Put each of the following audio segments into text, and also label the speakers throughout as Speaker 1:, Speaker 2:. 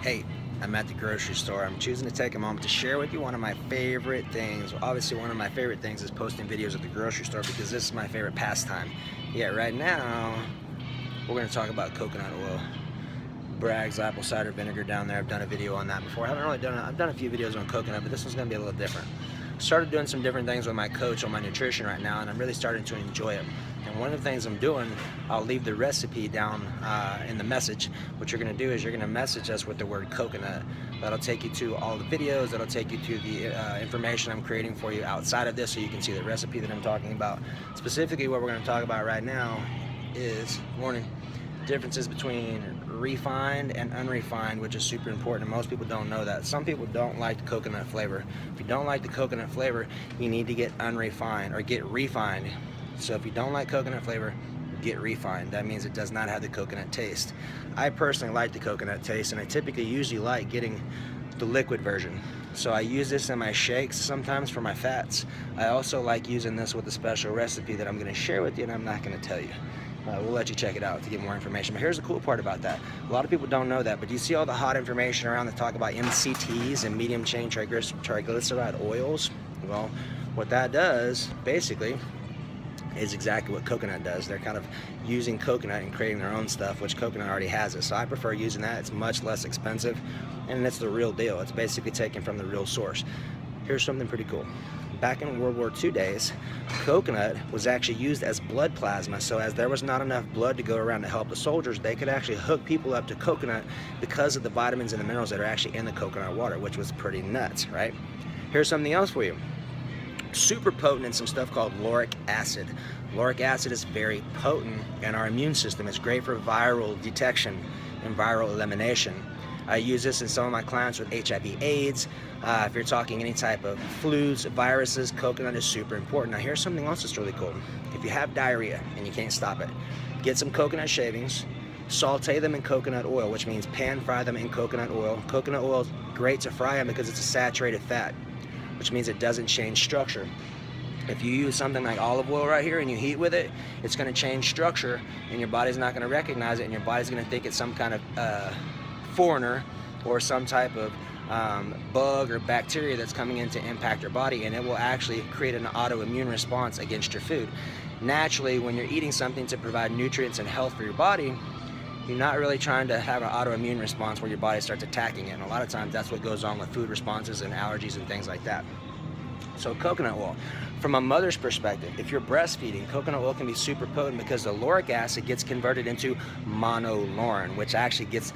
Speaker 1: Hey, I'm at the grocery store. I'm choosing to take a moment to share with you one of my favorite things. Well, obviously, one of my favorite things is posting videos at the grocery store because this is my favorite pastime. Yeah, right now, we're going to talk about coconut oil. Bragg's apple cider vinegar down there. I've done a video on that before. I've done a few videos on coconut, but this one's going to be a little different. Started doing some different things with my coach on my nutrition right now, and I'm really starting to enjoy it. And one of the things I'm doing, I'll leave the recipe down in the message. What you're going to do is you're going to message us with the word coconut. That'll take you to all the videos. That'll take you to the information I'm creating for you outside of this, so you can see the recipe that I'm talking about. Specifically, what we're going to talk about right now is, warning, differences between refined and unrefined, which is super important, and most people don't know that. Some people don't like the coconut flavor. If you don't like the coconut flavor, you need to get unrefined or get refined. So if you don't like coconut flavor, get refined. That means it does not have the coconut taste. I personally like the coconut taste, and I typically usually like getting the liquid version. So I use this in my shakes sometimes for my fats. I also like using this with a special recipe that I'm going to share with you, and I'm not going to tell you. We'll let you check it out to get more information. But here's the cool part about that. A lot of people don't know that, but you see all the hot information around that talk about MCTs and medium chain triglyceride oils? Well, what that does, basically, is exactly what coconut does. They're kind of using coconut and creating their own stuff, which coconut already has it. So I prefer using that. It's much less expensive, and it's the real deal. It's basically taken from the real source. Here's something pretty cool. Back in World War II days, coconut was actually used as blood plasma. So as there was not enough blood to go around to help the soldiers, they could actually hook people up to coconut because of the vitamins and the minerals that are actually in the coconut water, which was pretty nuts, right? Here's something else for you. Super potent in some stuff called lauric acid. Lauric acid is very potent in our immune system. It's great for viral detection and viral elimination. I use this in some of my clients with HIV/AIDS. If you're talking any type of flus, viruses, coconut is super important. Now here's something else that's really cool. If you have diarrhea and you can't stop it, get some coconut shavings, saute them in coconut oil, which means pan fry them in coconut oil. Coconut oil is great to fry them because it's a saturated fat, which means it doesn't change structure. If you use something like olive oil right here and you heat with it, it's going to change structure, and your body's not going to recognize it, and your body's going to think it's some kind of foreigner or some type of bug or bacteria that's coming in to impact your body, and it will actually create an autoimmune response against your food. Naturally, when you're eating something to provide nutrients and health for your body, you're not really trying to have an autoimmune response where your body starts attacking it. And a lot of times that's what goes on with food responses and allergies and things like that. So coconut oil, from a mother's perspective, if you're breastfeeding, coconut oil can be super potent because the lauric acid gets converted into monolaurin, which actually gets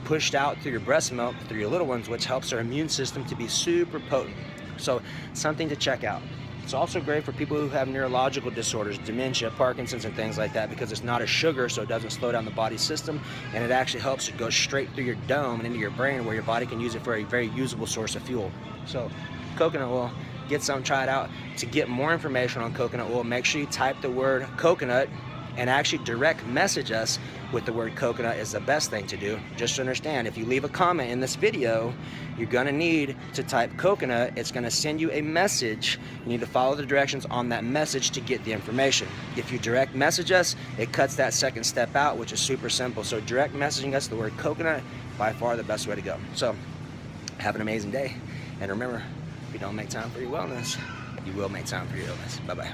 Speaker 1: pushed out through your breast milk, through your little ones, which helps our immune system to be super potent. So something to check out. It's also great for people who have neurological disorders, dementia, Parkinson's, and things like that, because it's not a sugar, so it doesn't slow down the body's system, and it actually helps it go straight through your dome and into your brain, where your body can use it for a very usable source of fuel. So coconut oil, get some, try it out. To get more information on coconut oil, make sure you type the word coconut and actually direct message us with the word coconut is the best thing to do. Just understand, if you leave a comment in this video, you're gonna need to type coconut. It's gonna send you a message. You need to follow the directions on that message to get the information. If you direct message us, it cuts that second step out, which is super simple. So direct messaging us the word coconut, by far the best way to go. So have an amazing day. And remember, if you don't make time for your wellness, you will make time for your illness. Bye-bye.